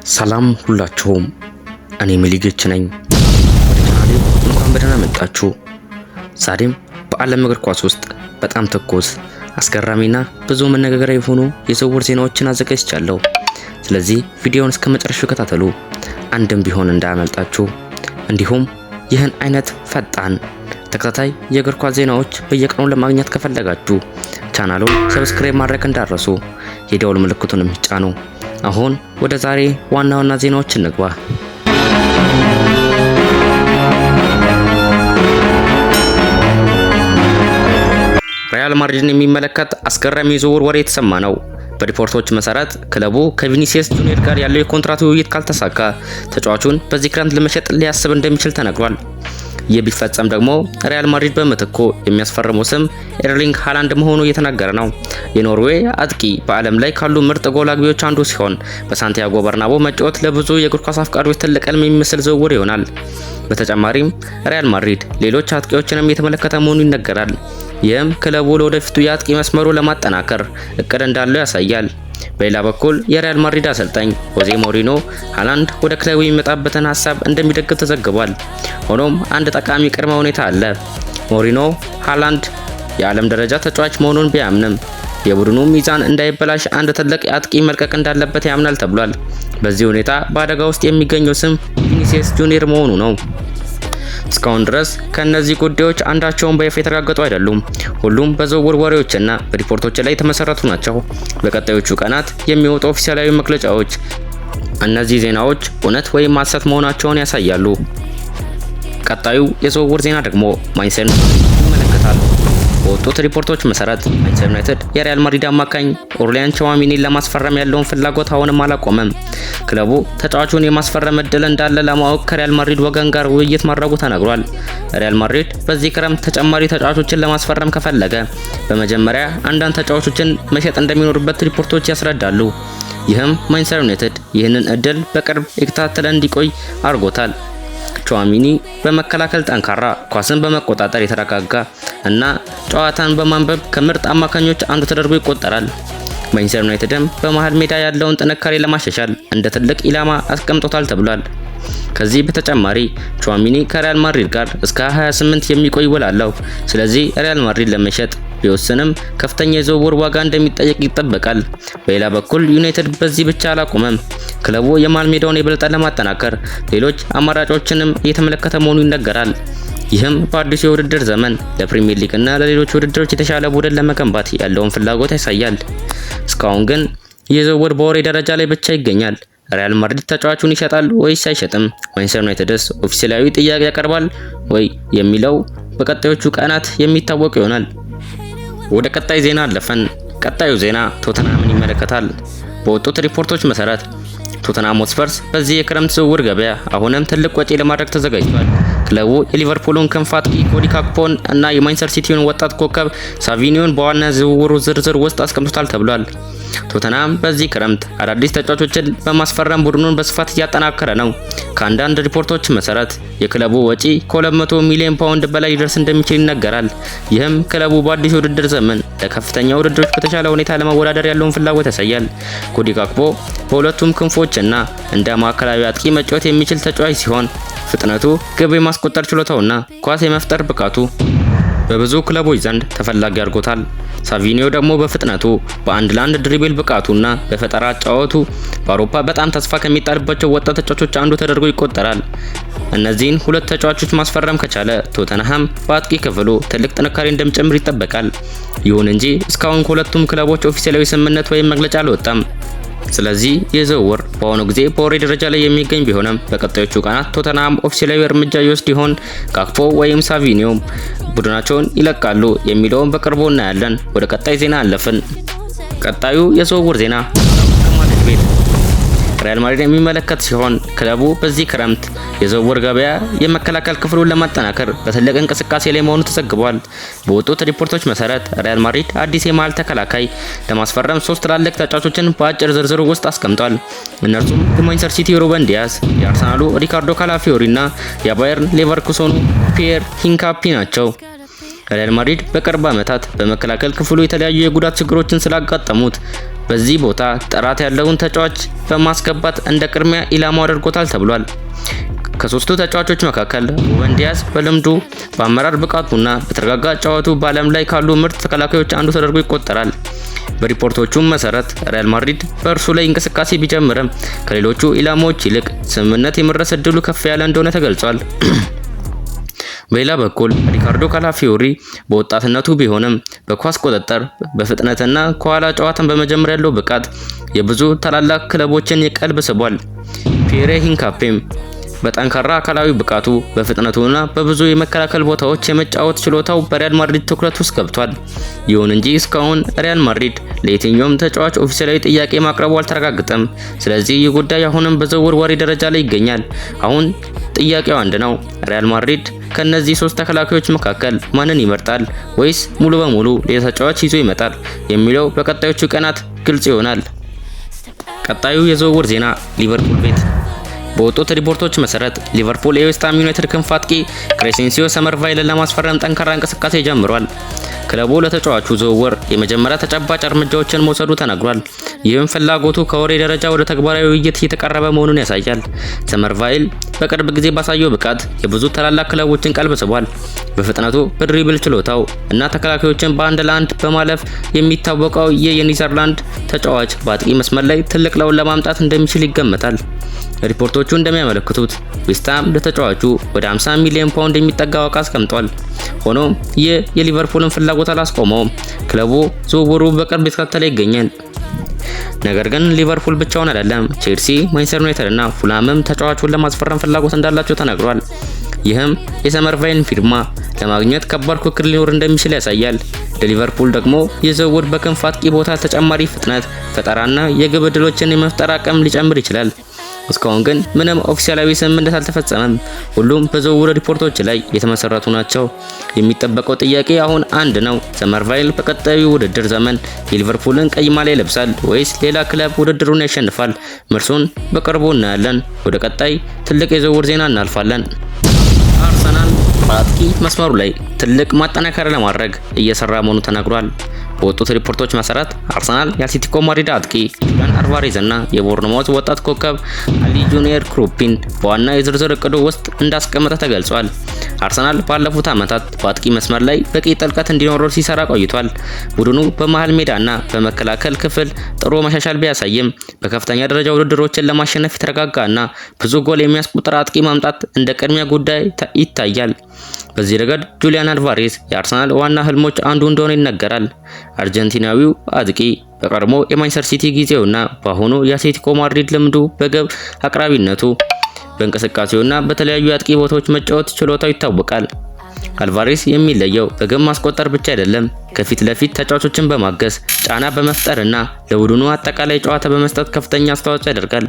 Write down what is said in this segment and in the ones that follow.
ሰላም ሁላችሁም፣ እኔ ሚሊጌች ነኝ። ወደ ቻናሌ እንኳን በደህና መጣችሁ። ዛሬም በዓለም እግር ኳስ ውስጥ በጣም ትኩስ አስገራሚና ብዙ መነጋገሪያ የሆኑ የዝውውር ዜናዎችን አዘጋጅቻለሁ። ስለዚህ ቪዲዮውን እስከ መጨረሻው ከታተሉ፣ አንድም ቢሆን እንዳያመልጣችሁ። እንዲሁም ይህን አይነት ፈጣን ተከታታይ የእግር ኳስ ዜናዎች በየቀኑ ለማግኘት ከፈለጋችሁ ቻናሉን ሰብስክራይብ ማድረግ እንዳትረሱ፣ የደወል ምልክቱንም ይጫኑ። አሁን ወደ ዛሬ ዋና ዋና ዜናዎች እንግባ። ሪያል ማድሪድን የሚመለከት አስገራሚ የዝውውር ወሬ የተሰማ ነው። በሪፖርቶች መሰረት ክለቡ ከቪኒሲየስ ጁኒየር ጋር ያለው የኮንትራት ውይይት ካልተሳካ ተጫዋቹን በዚህ ክረምት ለመሸጥ ሊያስብ እንደሚችል ተነግሯል። ይህ ቢፈጸም ደግሞ ሪያል ማድሪድ በምትኩ የሚያስፈርመው ስም ኤርሊንግ ሃላንድ መሆኑ እየተነገረ ነው። የኖርዌይ አጥቂ በዓለም ላይ ካሉ ምርጥ ጎል አግቢዎች አንዱ ሲሆን በሳንቲያጎ በርናቦ መጫወት ለብዙ የእግር ኳስ አፍቃሪዎች ትልቅ ሕልም የሚመስል ዝውውር ይሆናል። በተጨማሪም ሪያል ማድሪድ ሌሎች አጥቂዎችንም እየተመለከተ መሆኑ ይነገራል። ይህም ክለቡ ለወደፊቱ የአጥቂ መስመሩ ለማጠናከር እቅድ እንዳለው ያሳያል። በሌላ በኩል የሪያል ማድሪድ አሰልጣኝ ሆዜ ሞሪኖ ሃላንድ ወደ ክለቡ የሚመጣበትን ሀሳብ እንደሚደግፍ ተዘግቧል። ሆኖም አንድ ጠቃሚ ቅድመ ሁኔታ አለ። ሞሪኖ ሃላንድ የዓለም ደረጃ ተጫዋች መሆኑን ቢያምንም የቡድኑ ሚዛን እንዳይበላሽ አንድ ትልቅ አጥቂ መልቀቅ እንዳለበት ያምናል ተብሏል። በዚህ ሁኔታ በአደጋ ውስጥ የሚገኘው ስም ቪኒሲየስ ጁኒየር መሆኑ ነው። እስካሁን ድረስ ከነዚህ ጉዳዮች አንዳቸውን በይፋ የተረጋገጡ አይደሉም። ሁሉም በዝውውር ወሬዎችና በሪፖርቶች ላይ የተመሰረቱ ናቸው። በቀጣዮቹ ቀናት የሚወጡ ኦፊሻላዊ መግለጫዎች እነዚህ ዜናዎች እውነት ወይም ሐሰት መሆናቸውን ያሳያሉ። ቀጣዩ የዝውውር ዜና ደግሞ ማንቸስተር ዩናይትድ ይመለከታል። በወጡት ሪፖርቶች መሰረት ማንቸስተር ዩናይትድ የሪያል ማድሪድ አማካኝ ኦርሊያን ቹዋሚኒን ለማስፈረም ያለውን ፍላጎት አሁንም አላቆመም። ክለቡ ተጫዋቹን የማስፈረም እድል እንዳለ ለማወቅ ከሪያል ማድሪድ ወገን ጋር ውይይት ማድረጉ ተነግሯል። ሪያል ማድሪድ በዚህ ክረምት ተጨማሪ ተጫዋቾችን ለማስፈረም ከፈለገ በመጀመሪያ አንዳንድ ተጫዋቾችን መሸጥ እንደሚኖርበት ሪፖርቶች ያስረዳሉ። ይህም ማንቸስተር ዩናይትድ ይህንን እድል በቅርብ የተከታተለ እንዲቆይ አድርጎታል። ቹዋሚኒ በመከላከል ጠንካራ፣ ኳስን በመቆጣጠር የተረጋጋ እና ጨዋታን በማንበብ ከምርጥ አማካኞች አንዱ ተደርጎ ይቆጠራል። ማንቸስተር ዩናይትድም በመሃል ሜዳ ያለውን ጥንካሬ ለማሻሻል እንደ ትልቅ ኢላማ አስቀምጦታል ተብሏል። ከዚህ በተጨማሪ ቹዋሚኒ ከሪያል ማድሪድ ጋር እስከ 28 የሚቆይ ውል አለው። ስለዚህ ሪያል ማድሪድ ለመሸጥ ቢወስንም ከፍተኛ የዝውውር ዋጋ እንደሚጠየቅ ይጠበቃል። በሌላ በኩል ዩናይትድ በዚህ ብቻ አላቆመም። ክለቡ የመሃል ሜዳውን የበለጠ ለማጠናከር ሌሎች አማራጮችንም እየተመለከተ መሆኑ ይነገራል። ይህም በአዲሱ የውድድር ዘመን ለፕሪሚየር ሊግ እና ለሌሎች ውድድሮች የተሻለ ቡድን ለመገንባት ያለውን ፍላጎት ያሳያል። እስካሁን ግን ይህ ዝውውር በወሬ ደረጃ ላይ ብቻ ይገኛል። ሪያል ማድሪድ ተጫዋቹን ይሸጣል ወይስ አይሸጥም? ማንቸስተር ዩናይትድስ ኦፊሴላዊ ጥያቄ ያቀርባል ወይ የሚለው በቀጣዮቹ ቀናት የሚታወቅ ይሆናል። ወደ ቀጣይ ዜና አለፈን። ቀጣዩ ዜና ቶተንሃምን ይመለከታል። በወጡት ሪፖርቶች መሰረት ቶተንሃም ሆትስፐርስ በዚህ የክረምት ዝውውር ገበያ አሁንም ትልቅ ወጪ ለማድረግ ተዘጋጅቷል። ክለቡ የሊቨርፑልን ክንፍ አጥቂ ኮዲ ካክፖን እና የማንቸስተር ሲቲውን ወጣት ኮከብ ሳቪኒዮን በዋና ዝውውሩ ዝርዝር ውስጥ አስቀምጦታል ተብሏል። ቶተንሃም በዚህ ክረምት አዳዲስ ተጫዋቾችን በማስፈረም ቡድኑን በስፋት እያጠናከረ ነው። ከአንዳንድ ሪፖርቶች መሰረት የክለቡ ወጪ ከ200 ሚሊዮን ፓውንድ በላይ ሊደርስ እንደሚችል ይነገራል። ይህም ክለቡ በአዲስ ውድድር ዘመን ለከፍተኛ ውድድሮች በተሻለ ሁኔታ ለመወዳደር ያለውን ፍላጎት ያሳያል። ኮዲ ካክፖ በሁለቱም ክንፎች እና እንደ ማዕከላዊ አጥቂ መጫወት የሚችል ተጫዋች ሲሆን ፍጥነቱ፣ ግብ የማስቆጠር ችሎታውና ኳስ የመፍጠር ብቃቱ በብዙ ክለቦች ዘንድ ተፈላጊ አድርጎታል። ሳቪኒዮ ደግሞ በፍጥነቱ፣ በአንድ ለአንድ ድሪብል ብቃቱና በፈጠራ አጫወቱ በአውሮፓ በጣም ተስፋ ከሚጣልባቸው ወጣት ተጫዋቾች አንዱ ተደርጎ ይቆጠራል። እነዚህን ሁለት ተጫዋቾች ማስፈረም ከቻለ ቶተንሃም በአጥቂ ክፍሉ ትልቅ ጥንካሬ እንደሚጨምር ይጠበቃል። ይሁን እንጂ እስካሁን ከሁለቱም ክለቦች ኦፊሴላዊ ስምምነት ወይም መግለጫ አልወጣም። ስለዚህ ይህ ዝውውር በአሁኑ ጊዜ በወሬ ደረጃ ላይ የሚገኝ ቢሆንም በቀጣዮቹ ቀናት ቶተንሃም ኦፊሴላዊ እርምጃ ይወስድ ይሆን? ካክፖ ወይም ሳቪኒዮ ቡድናቸውን ይለቃሉ የሚለውን በቅርቡ እናያለን። ወደ ቀጣይ ዜና አለፍን። ቀጣዩ የዝውውር ዜና ከማድሪድ ቤት ሪያል ማድሪድ የሚመለከት ሲሆን ክለቡ በዚህ ክረምት የዝውውር ገበያ የመከላከል ክፍሉን ለማጠናከር በትልቅ እንቅስቃሴ ላይ መሆኑ ተዘግቧል። በወጡት ሪፖርቶች መሰረት ሪያል ማድሪድ አዲስ የመሃል ተከላካይ ለማስፈረም 3 ትላልቅ ተጫዋቾችን በአጭር ዝርዝር ውስጥ አስቀምጧል። እነርሱም የማንቸስተር ሲቲ ሩበን ዲያስ፣ የአርሰናሉ ሪካርዶ ካላፊዮሪ እና የባየርን ሌቨርኩሰኑ ፒየር ሂንካፒ ናቸው። ሪያል ማድሪድ በቅርብ ዓመታት በመከላከል ክፍሉ የተለያዩ የጉዳት ችግሮችን ስላጋጠሙት በዚህ ቦታ ጥራት ያለውን ተጫዋች በማስገባት እንደ ቅድሚያ ኢላማው አድርጎታል ተብሏል። ከሶስቱ ተጫዋቾች መካከል ሩበን ዲያስ በልምዱ በአመራር ብቃቱና በተረጋጋ ጨዋታው በዓለም ላይ ካሉ ምርጥ ተከላካዮች አንዱ ተደርጎ ይቆጠራል። በሪፖርቶቹም መሰረት ሪያል ማድሪድ በእርሱ ላይ እንቅስቃሴ ቢጀምርም ከሌሎቹ ኢላማዎች ይልቅ ስምምነት የመድረስ እድሉ ከፍ ያለ እንደሆነ ተገልጿል። በሌላ በኩል ሪካርዶ ካላፊዮሪ በወጣትነቱ ቢሆንም በኳስ ቁጥጥር፣ በፍጥነትና ከኋላ ጨዋታን በመጀመር ያለው ብቃት የብዙ ታላላቅ ክለቦችን የቀልብ ስቧል። ፒየር ሂንካፔም በጠንካራ አካላዊ ብቃቱ በፍጥነቱና በብዙ የመከላከል ቦታዎች የመጫወት ችሎታው በሪያል ማድሪድ ትኩረት ውስጥ ገብቷል። ይሁን እንጂ እስካሁን ሪያል ማድሪድ ለየትኛውም ተጫዋች ኦፊሴላዊ ጥያቄ ማቅረቡ አልተረጋገጠም። ስለዚህ ይህ ጉዳይ አሁንም በዝውውር ወሬ ደረጃ ላይ ይገኛል። አሁን ጥያቄው አንድ ነው። ሪያል ማድሪድ ከነዚህ ሶስት ተከላካዮች መካከል ማንን ይመርጣል? ወይስ ሙሉ በሙሉ ሌላ ተጫዋች ይዞ ይመጣል የሚለው በቀጣዮቹ ቀናት ግልጽ ይሆናል። ቀጣዩ የዝውውር ዜና ሊቨርፑል ቤት በወጡት ሪፖርቶች መሰረት ሊቨርፑል የዌስት ሃም ዩናይትድ ክንፍ አጥቂ ክሬሴንሲዮ ሰመርቫይልን ለማስፈረም ጠንካራ እንቅስቃሴ ጀምሯል። ክለቡ ለተጫዋቹ ዝውውር የመጀመሪያ ተጨባጭ እርምጃዎችን መውሰዱ ተነግሯል። ይህም ፍላጎቱ ከወሬ ደረጃ ወደ ተግባራዊ ውይይት እየተቃረበ መሆኑን ያሳያል። ሰመርቫይል በቅርብ ጊዜ ባሳየው ብቃት የብዙ ታላላቅ ክለቦችን ቀልብ ስቧል። በፍጥነቱ በድሪብል ችሎታው እና ተከላካዮችን በአንድ ለአንድ በማለፍ የሚታወቀው የኔዘርላንድ ተጫዋች በአጥቂ መስመር ላይ ትልቅ ለውጥ ለማምጣት እንደሚችል ይገመታል። ሪፖርቶቹ እንደሚያመለክቱት ዌስት ሃም ለተጫዋቹ ወደ 50 ሚሊዮን ፓውንድ የሚጠጋ ዋጋ አስቀምጧል። ሆኖም ይህ የሊቨርፑልን ፍላጎት አላስቆመውም። ክለቡ ዝውውሩ በቅርብ እየተከታተለ ይገኛል። ነገር ግን ሊቨርፑል ብቻውን አይደለም። ቼልሲ፣ ማንቸስተር ዩናይትድ እና ፉልሃምም ተጫዋቹን ለማስፈረም ፍላጎት እንዳላቸው ተነግሯል። ይህም የሰመርቫይልን ፊርማ ለማግኘት ከባድ ፉክክር ሊኖር እንደሚችል ያሳያል። ለሊቨርፑል ደግሞ የዝውውር በክንፍ አጥቂ ቦታ ተጨማሪ ፍጥነት፣ ፈጠራና የግብ ዕድሎችን የመፍጠር አቅም ሊጨምር ይችላል። እስካሁን ግን ምንም ኦፊሻላዊ ስምምነት አልተፈጸመም። ሁሉም በዝውውር ሪፖርቶች ላይ የተመሰረቱ ናቸው። የሚጠበቀው ጥያቄ አሁን አንድ ነው። ሰመርቫይል በቀጣዩ ውድድር ዘመን የሊቨርፑልን ቀይ ማሊያ ይለብሳል ወይስ ሌላ ክለብ ውድድሩን ያሸንፋል? መልሱን በቅርቡ እናያለን። ወደ ቀጣይ ትልቅ የዝውውር ዜና እናልፋለን። አርሰናል በአጥቂ መስመሩ ላይ ትልቅ ማጠናከሪያ ለማድረግ እየሰራ መሆኑ ተነግሯል። በወጡት ሪፖርቶች መሰረት አርሰናል የአትሌቲኮ ማድሪድ አጥቂ ጁሊያን አልቫሬዝ እና የቦርንማውዝ ወጣት ኮከብ አሊ ጁኒየር ክሮፒን በዋና የዝርዝር እቅዱ ውስጥ እንዳስቀመጠ ተገልጿል። አርሰናል ባለፉት ዓመታት በአጥቂ መስመር ላይ በቂ ጥልቀት እንዲኖረው ሲሰራ ቆይቷል። ቡድኑ በመሃል ሜዳና በመከላከል ክፍል ጥሩ መሻሻል ቢያሳይም በከፍተኛ ደረጃ ውድድሮችን ለማሸነፍ የተረጋጋና ብዙ ጎል የሚያስቆጥር አጥቂ ማምጣት እንደ ቅድሚያ ጉዳይ ይታያል። በዚህ ረገድ ጁሊያን አልቫሬዝ የአርሰናል ዋና ህልሞች አንዱ እንደሆነ ይነገራል። አርጀንቲናዊው አጥቂ በቀድሞ የማንቸስተር ሲቲ ጊዜውና በአሁኑ የአትሌቲኮ ማድሪድ ልምዱ በግብ አቅራቢነቱ በእንቅስቃሴውና በተለያዩ የአጥቂ ቦታዎች መጫወት ችሎታው ይታወቃል። አልቫሬዝ የሚለየው በግብ ማስቆጠር ብቻ አይደለም፣ ከፊት ለፊት ተጫዋቾችን በማገዝ ጫና በመፍጠርና ለቡድኑ አጠቃላይ ጨዋታ በመስጠት ከፍተኛ አስተዋጽኦ ያደርጋል።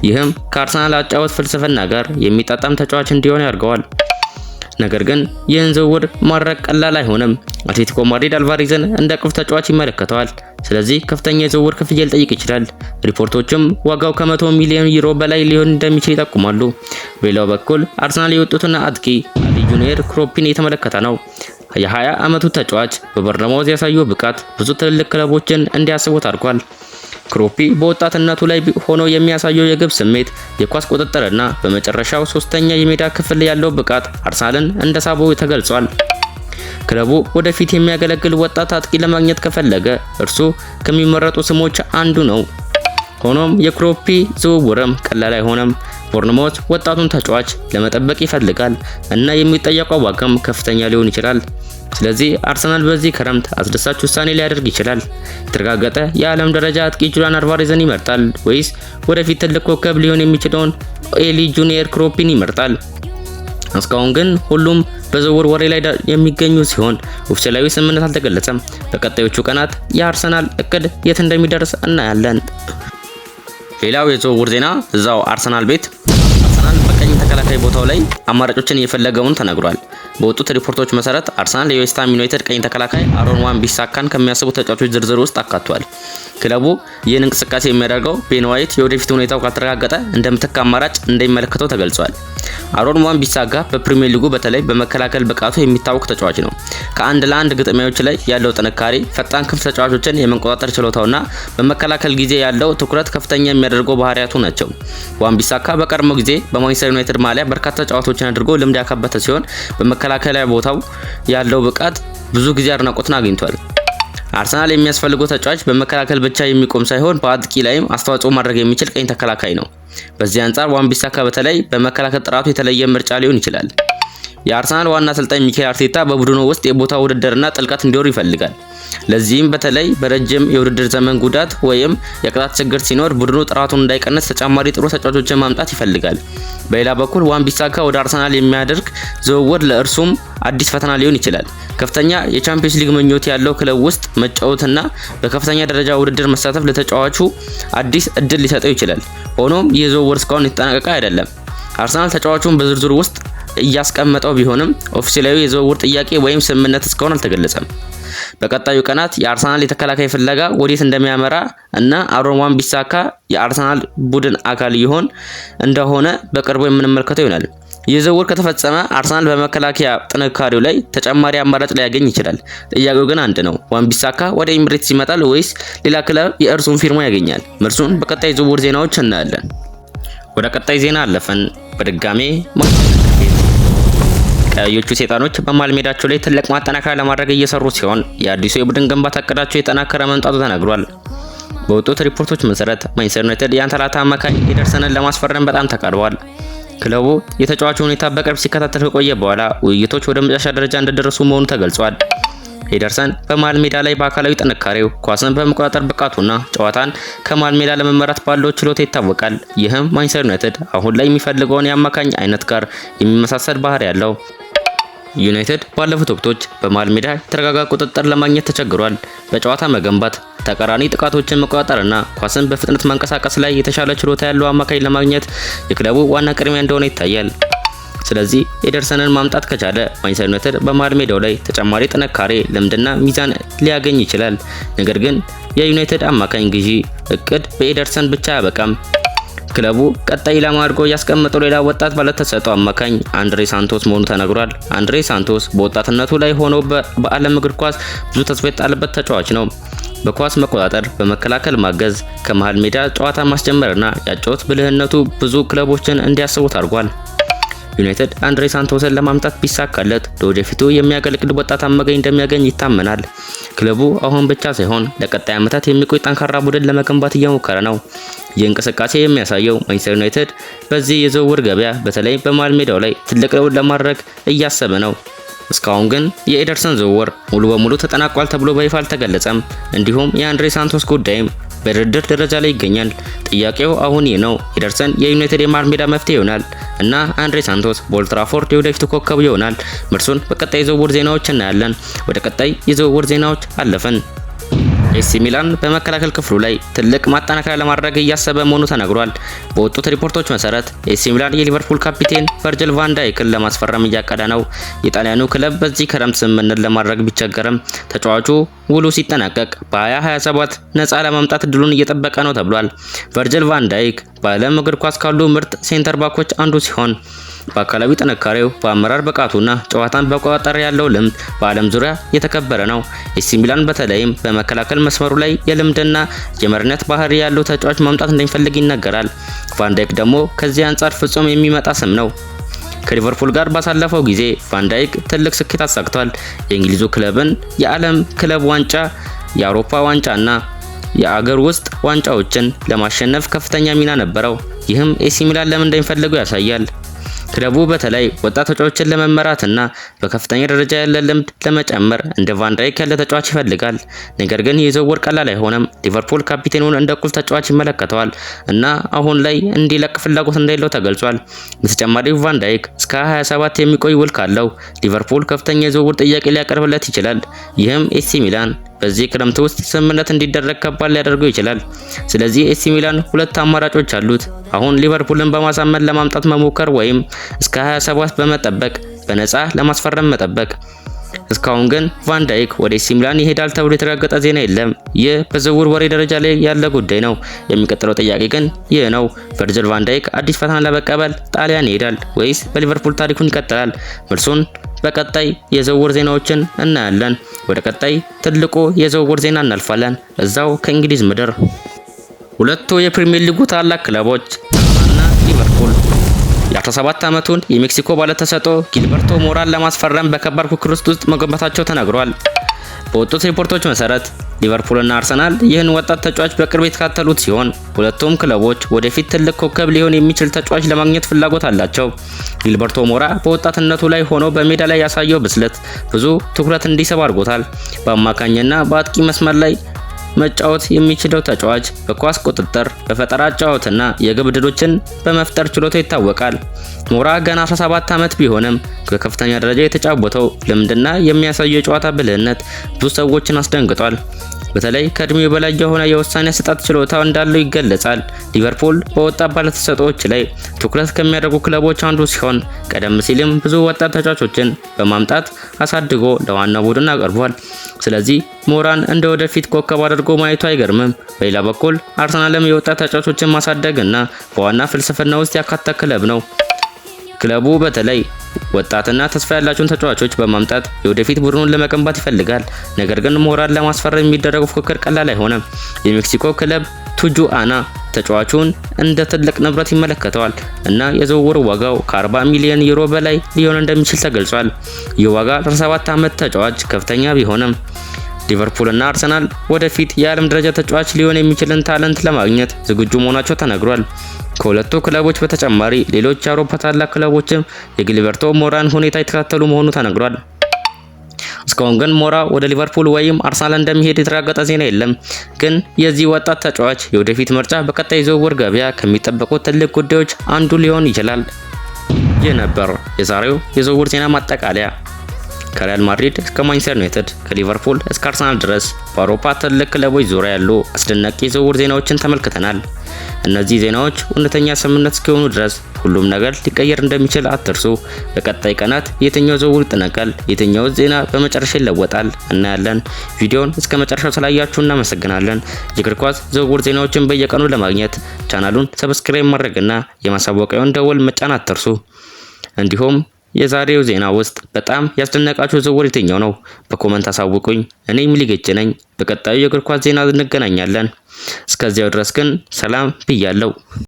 ይህም ከአርሰናል አጫወት ፍልስፍና ጋር የሚጣጣም ተጫዋች እንዲሆን ያደርገዋል። ነገር ግን ይህን ዝውውር ማድረግ ቀላል አይሆንም። አትሌቲኮ ማድሪድ አልቫሬዝን እንደ ቁልፍ ተጫዋች ይመለከተዋል። ስለዚህ ከፍተኛ የዝውውር ክፍያ ሊጠይቅ ይችላል። ሪፖርቶችም ዋጋው ከ100 ሚሊዮን ዩሮ በላይ ሊሆን እንደሚችል ይጠቁማሉ። በሌላው በኩል አርሰናል የወጡትና አጥቂ አሊ ጁኒየር ክሮፒን የተመለከተ ነው። የ20 ዓመቱ ተጫዋች በቦርንማውዝ ያሳየው ብቃት ብዙ ትልልቅ ክለቦችን እንዲያስቡት አድርጓል። ክሮፒ በወጣትነቱ ላይ ሆኖ የሚያሳየው የግብ ስሜት፣ የኳስ ቁጥጥርና በመጨረሻው ሶስተኛ የሜዳ ክፍል ያለው ብቃት አርሰናልን እንደሳበው ተገልጿል። ክለቡ ወደፊት የሚያገለግል ወጣት አጥቂ ለማግኘት ከፈለገ እርሱ ከሚመረጡ ስሞች አንዱ ነው። ሆኖም የክሮፒ ዝውውርም ቀላል አይሆንም። ቦርንማውዝ ወጣቱን ተጫዋች ለመጠበቅ ይፈልጋል እና የሚጠየቀው ዋጋም ከፍተኛ ሊሆን ይችላል። ስለዚህ አርሰናል በዚህ ክረምት አስደሳች ውሳኔ ሊያደርግ ይችላል። የተረጋገጠ የዓለም ደረጃ አጥቂ ጁሊያን አልቫሬዝን ይመርጣል ወይስ ወደፊት ትልቅ ኮከብ ሊሆን የሚችለውን ኤሊ ጁኒየር ክሮፒን ይመርጣል? እስካሁን ግን ሁሉም በዝውውር ወሬ ላይ የሚገኙ ሲሆን ኦፊሻላዊ ስምምነት አልተገለጸም። በቀጣዮቹ ቀናት የአርሰናል እቅድ የት እንደሚደርስ እናያለን። ሌላው የዝውውር ዜና እዛው አርሰናል ቤት አርሰናል በቀኝ ተከላካይ ቦታው ላይ አማራጮችን እየፈለገውን ተነግሯል። በወጡት ሪፖርቶች መሰረት አርሰናል የዌስት ሃም ዩናይትድ ቀኝ ተከላካይ አሮን wan-bissakaን ከሚያስቡ ተጫዋቾች ዝርዝር ውስጥ አካቷል። ክለቡ ይህን እንቅስቃሴ የሚያደርገው ቤን ዋይት የወደፊት ሁኔታው ካልተረጋገጠ እንደ ምትክ አማራጭ እንደሚመለከተው ተገልጿል። አሮን wan-bissaka በፕሪሚየር ሊጉ በተለይ በመከላከል ብቃቱ የሚታወቅ ተጫዋች ነው። ከአንድ ለአንድ ግጥሚያዎች ላይ ያለው ጥንካሬ፣ ፈጣን ክንፍ ተጫዋቾችን የመቆጣጠር ችሎታውና በመከላከል ጊዜ ያለው ትኩረት ከፍተኛ የሚያደርገው ባህሪያቱ ናቸው። wan-bissaka በቀድሞ ጊዜ በማንቸስተር ዩናይትድ ማሊያ በርካታ ጨዋታዎችን አድርጎ ልምድ ያካበተ ሲሆን በመከላከያ ቦታው ያለው ብቃት ብዙ ጊዜ አድናቆትን አግኝቷል። አርሰናል የሚያስፈልገው ተጫዋች በመከላከል ብቻ የሚቆም ሳይሆን በአጥቂ ላይም አስተዋጽኦ ማድረግ የሚችል ቀኝ ተከላካይ ነው። በዚህ አንጻር wan-bissaka በተለይ በመከላከል ጥራቱ የተለየ ምርጫ ሊሆን ይችላል። የአርሰናል ዋና አሰልጣኝ ሚኬል አርቴታ በቡድኑ ውስጥ የቦታ ውድድርና ጥልቀት እንዲኖር ይፈልጋል። ለዚህም በተለይ በረጅም የውድድር ዘመን ጉዳት ወይም የቅጣት ችግር ሲኖር ቡድኑ ጥራቱን እንዳይቀንስ ተጨማሪ ጥሩ ተጫዋቾችን ማምጣት ይፈልጋል። በሌላ በኩል wan-bissaka ወደ አርሰናል የሚያደርግ ዝውውር ለእርሱም አዲስ ፈተና ሊሆን ይችላል። ከፍተኛ የቻምፒየንስ ሊግ ምኞት ያለው ክለብ ውስጥ መጫወትና በከፍተኛ ደረጃ ውድድር መሳተፍ ለተጫዋቹ አዲስ እድል ሊሰጠው ይችላል። ሆኖም ይህ ዝውውር እስካሁን የተጠናቀቀ አይደለም። አርሰናል ተጫዋቹን በዝርዝር ውስጥ እያስቀመጠው ቢሆንም ኦፊሴላዊ የዝውውር ጥያቄ ወይም ስምምነት እስካሁን አልተገለጸም። በቀጣዩ ቀናት የአርሰናል የተከላካይ ፍለጋ ወዴት እንደሚያመራ እና አሮን wan-bissaka የአርሰናል ቡድን አካል ይሆን እንደሆነ በቅርቡ የምንመለከተው ይሆናል። ይህ ዝውውር ከተፈጸመ አርሰናል በመከላከያ ጥንካሬው ላይ ተጨማሪ አማራጭ ሊያገኝ ይችላል። ጥያቄው ግን አንድ ነው። wan-bissaka ወደ ኤምሬትስ ይመጣል ወይስ ሌላ ክለብ የእርሱን ፊርማ ያገኛል? መልሱን በቀጣይ ዝውውር ዜናዎች እናያለን። ወደ ቀጣይ ዜና አለፈን። በድጋሜ ቀዮቹ ሰይጣኖች በመሃል ሜዳቸው ላይ ትልቅ ማጠናከሪያ ለማድረግ እየሰሩ ሲሆን የአዲሱ የቡድን ግንባታ እቅዳቸው የጠናከረ መምጣቱ ተነግሯል። በወጡት ሪፖርቶች መሰረት ማንቸስተር ዩናይትድ የአታላንታ አማካኝ ኤደርሰንን ለማስፈረም በጣም ተቃርቧል። ክለቡ የተጫዋቹ ሁኔታ በቅርብ ሲከታተል ከቆየ በኋላ ውይይቶች ወደ መጨረሻ ደረጃ እንደደረሱ መሆኑ ተገልጿል። ኤደርሰን በመሃል ሜዳ ላይ በአካላዊ ጥንካሬው፣ ኳስን በመቆጣጠር ብቃቱና ጨዋታን ከመሃል ሜዳ ለመመራት ባለው ችሎታ ይታወቃል። ይህም ማንቸስተር ዩናይትድ አሁን ላይ የሚፈልገውን የአማካኝ አይነት ጋር የሚመሳሰል ባህሪ ያለው። ዩናይትድ ባለፉት ወቅቶች በመሃል ሜዳ የተረጋጋ ቁጥጥር ለማግኘት ተቸግሯል። በጨዋታ መገንባት፣ ተቃራኒ ጥቃቶችን መቆጣጠርና ኳስን በፍጥነት ማንቀሳቀስ ላይ የተሻለ ችሎታ ያለው አማካኝ ለማግኘት የክለቡ ዋና ቅድሚያ እንደሆነ ይታያል። ስለዚህ ኤደርሰንን ማምጣት ከቻለ ማንቸስተር ዩናይትድ በመሃል ሜዳው ላይ ተጨማሪ ጥንካሬ፣ ልምድና ሚዛን ሊያገኝ ይችላል። ነገር ግን የዩናይትድ አማካኝ ግዢ እቅድ በኤደርሰን ብቻ አያበቃም። ክለቡ ቀጣይ ኢላማ አድርጎ ያስቀመጠው ሌላ ወጣት ባለተሰጥኦ አማካኝ አንድሬ ሳንቶስ መሆኑ ተነግሯል። አንድሬ ሳንቶስ በወጣትነቱ ላይ ሆኖ በዓለም እግር ኳስ ብዙ ተስፋ የጣለበት ተጫዋች ነው። በኳስ መቆጣጠር፣ በመከላከል ማገዝ፣ ከመሃል ሜዳ ጨዋታ ማስጀመርና ያጫወት ብልህነቱ ብዙ ክለቦችን እንዲያስቡት አድርጓል። ዩናይትድ አንድሬ ሳንቶስን ለማምጣት ቢሳካለት ለወደፊቱ የሚያገለግል ወጣት አማካኝ እንደሚያገኝ ይታመናል። ክለቡ አሁን ብቻ ሳይሆን ለቀጣይ ዓመታት የሚቆይ ጠንካራ ቡድን ለመገንባት እየሞከረ ነው። ይህ እንቅስቃሴ የሚያሳየው ማንቸስተር ዩናይትድ በዚህ የዝውውር ገበያ በተለይ በመሃል ሜዳው ላይ ትልቅ ለውጥ ለማድረግ እያሰበ ነው። እስካሁን ግን የኤደርሰን ዝውውር ሙሉ በሙሉ ተጠናቋል ተብሎ በይፋ አልተገለጸም። እንዲሁም የአንድሬ ሳንቶስ ጉዳይም በድርድር ደረጃ ላይ ይገኛል። ጥያቄው አሁን ይህ ነው። ኤደርሰን የዩናይትድ የመሃል ሜዳ መፍትሄ ይሆናል እና አንድሬ ሳንቶስ በኦልድ ትራፎርድ የወደፊቱ ኮከብ ይሆናል? መልሱን በቀጣይ የዝውውር ዜናዎች እናያለን። ወደ ቀጣይ የዝውውር ዜናዎች አለፈን። ኤሲ ሚላን በመከላከል ክፍሉ ላይ ትልቅ ማጠናከሪያ ለማድረግ እያሰበ መሆኑ ተነግሯል። በወጡት ሪፖርቶች መሰረት ኤሲ ሚላን የሊቨርፑል ካፒቴን ቨርጅል ቫን ዳይክን ለማስፈረም እያቀደ ነው። የጣሊያኑ ክለብ በዚህ ክረምት ስምምነት ለማድረግ ቢቸገርም ተጫዋቹ ውሉ ሲጠናቀቅ በ2027 ነፃ ለማምጣት እድሉን እየጠበቀ ነው ተብሏል። ቨርጅል ቫን ዳይክ በዓለም እግር ኳስ ካሉ ምርጥ ሴንተር ባኮች አንዱ ሲሆን በአካላዊ ጥንካሬው፣ በአመራር ብቃቱና ጨዋታን በመቆጣጠር ያለው ልምድ በዓለም ዙሪያ የተከበረ ነው። ኤሲ ሚላን በተለይም በመከላከል መስመሩ ላይ የልምድና የመሪነት ባህሪ ያለው ተጫዋች ማምጣት እንደሚፈልግ ይነገራል። ቫን ዳይክ ደግሞ ከዚህ አንጻር ፍጹም የሚመጣ ስም ነው። ከሊቨርፑል ጋር ባሳለፈው ጊዜ ቫን ዳይክ ትልቅ ስኬት አሳክቷል። የእንግሊዙ ክለብን የዓለም ክለብ ዋንጫ፣ የአውሮፓ ዋንጫና የአገር ውስጥ ዋንጫዎችን ለማሸነፍ ከፍተኛ ሚና ነበረው። ይህም ኤሲ ሚላን ለምን እንደሚፈልገው ያሳያል። ክለቡ በተለይ ወጣት ተጫዋቾችን ለመመራትና በከፍተኛ ደረጃ ያለ ልምድ ለመጨመር እንደ ቫን ዳይክ ያለ ተጫዋች ይፈልጋል። ነገር ግን ይህ ዝውውር ቀላል አይሆንም። ሊቨርፑል ካፒቴኑን እንደ ቁልፍ ተጫዋች ይመለከተዋል እና አሁን ላይ እንዲለቅ ፍላጎት እንደሌለው ተገልጿል። በተጨማሪም ቫን ዳይክ እስከ 27 የሚቆይ ውል ካለው ሊቨርፑል ከፍተኛ የዝውውር ጥያቄ ሊያቀርብለት ይችላል። ይህም ኤሲ ሚላን በዚህ ክረምት ውስጥ ስምምነት እንዲደረግ ከባድ ሊያደርገው ይችላል። ስለዚህ ኤሲ ሚላን ሁለት አማራጮች አሉት። አሁን ሊቨርፑልን በማሳመን ለማምጣት መሞከር ወይም እስከ 27 በመጠበቅ በነፃ ለማስፈረም መጠበቅ። እስካሁን ግን ቫን ዳይክ ወደ ኤሲ ሚላን ይሄዳል ተብሎ የተረጋገጠ ዜና የለም። ይህ በዝውውር ወሬ ደረጃ ላይ ያለ ጉዳይ ነው። የሚቀጥለው ጥያቄ ግን ይህ ነው። ቨርጅል ቫን ዳይክ አዲስ ፈተና ለመቀበል ጣሊያን ይሄዳል ወይስ በሊቨርፑል ታሪኩን ይቀጥላል? መልሱን በቀጣይ የዝውውር ዜናዎችን እናያለን። ወደ ቀጣይ ትልቁ የዝውውር ዜና እናልፋለን። እዛው ከእንግሊዝ ምድር ሁለቱ የፕሪሚየር ሊጉ ታላቅ ክለቦች አርሰናልና ሊቨርፑል የ17 ዓመቱን የሜክሲኮ ባለተሰጥኦ ጊልበርቶ ሞራን ለማስፈረም በከባድ ፉክክር ውስጥ መገባታቸው ተነግሯል። በወጡት ሪፖርቶች መሰረት ሊቨርፑልና አርሰናል ይህን ወጣት ተጫዋች በቅርብ የተከታተሉት ሲሆን ሁለቱም ክለቦች ወደፊት ትልቅ ኮከብ ሊሆን የሚችል ተጫዋች ለማግኘት ፍላጎት አላቸው። ጊልበርቶ ሞራ በወጣትነቱ ላይ ሆኖ በሜዳ ላይ ያሳየው ብስለት ብዙ ትኩረት እንዲስብ አድርጎታል። በአማካኝና በአጥቂ መስመር ላይ መጫወት የሚችለው ተጫዋች በኳስ ቁጥጥር፣ በፈጠራ ጨዋታና የግብ ዕድሎችን በመፍጠር ችሎታው ይታወቃል። ሞራ ገና 17 ዓመት ቢሆንም በከፍተኛ ደረጃ የተጫወተው ልምድና የሚያሳየው የጨዋታ ብልህነት ብዙ ሰዎችን አስደንግጧል። በተለይ ከእድሜው በላይ የሆነ የውሳኔ አሰጣጥ ችሎታ እንዳለው ይገለጻል። ሊቨርፑል በወጣት ባለተሰጥኦዎች ላይ ትኩረት ከሚያደርጉ ክለቦች አንዱ ሲሆን ቀደም ሲልም ብዙ ወጣት ተጫዋቾችን በማምጣት አሳድጎ ለዋና ቡድን አቀርቧል። ስለዚህ ሞራን እንደ ወደፊት ኮከብ አድርጎ ማየቱ አይገርምም። በሌላ በኩል አርሰናልም የወጣት ተጫዋቾችን ማሳደግና በዋና ፍልስፍና ውስጥ ያካተተ ክለብ ነው። ክለቡ በተለይ ወጣትና ተስፋ ያላቸውን ተጫዋቾች በማምጣት የወደፊት ቡድኑን ለመገንባት ይፈልጋል። ነገር ግን ሞራን ለማስፈረም የሚደረገው ፉክክር ቀላል አይሆንም። የሜክሲኮ ክለብ ቱጁአና ተጫዋቹን እንደ ትልቅ ንብረት ይመለከተዋል እና የዝውውር ዋጋው ከ40 ሚሊዮን ዩሮ በላይ ሊሆን እንደሚችል ተገልጿል። ይህ ዋጋ ለ17 ዓመት ተጫዋች ከፍተኛ ቢሆንም ሊቨርፑልና አርሰናል ወደፊት የዓለም ደረጃ ተጫዋች ሊሆን የሚችልን ታለንት ለማግኘት ዝግጁ መሆናቸው ተነግሯል። ከሁለቱ ክለቦች በተጨማሪ ሌሎች የአውሮፓ ታላቅ ክለቦችም የጊልበርቶ ሞራን ሁኔታ የተከታተሉ መሆኑ ተነግሯል። እስካሁን ግን ሞራ ወደ ሊቨርፑል ወይም አርሰናል እንደሚሄድ የተረጋገጠ ዜና የለም። ግን የዚህ ወጣት ተጫዋች የወደፊት ምርጫ በቀጣይ ዝውውር ገበያ ከሚጠበቁ ትልቅ ጉዳዮች አንዱ ሊሆን ይችላል። ይህ ነበር የዛሬው የዝውውር ዜና ማጠቃለያ። ከሪያል ማድሪድ እስከ ማንቸስተር ዩናይትድ ከሊቨርፑል እስከ አርሰናል ድረስ በአውሮፓ ትልቅ ክለቦች ዙሪያ ያሉ አስደናቂ የዝውውር ዜናዎችን ተመልክተናል። እነዚህ ዜናዎች እውነተኛ ስምምነት እስኪሆኑ ድረስ ሁሉም ነገር ሊቀየር እንደሚችል አትርሱ። በቀጣይ ቀናት የትኛው ዝውውር ይጠናቀቃል፣ የትኛው ዜና በመጨረሻ ይለወጣል እናያለን። ቪዲዮውን እስከ መጨረሻው ስላያችሁ እናመሰግናለን። የእግር ኳስ ዝውውር ዜናዎችን በየቀኑ ለማግኘት ቻናሉን ሰብስክራይብ ማድረግና የማሳወቂያውን ደወል መጫን አትርሱ። እንዲሁም የዛሬው ዜና ውስጥ በጣም ያስደነቃችሁ ዝውውር የትኛው ነው? በኮመንት አሳውቁኝ። እኔ ሚሊጌች ነኝ። በቀጣዩ የእግር ኳስ ዜና እንገናኛለን። እስከዚያው ድረስ ግን ሰላም ብያለሁ።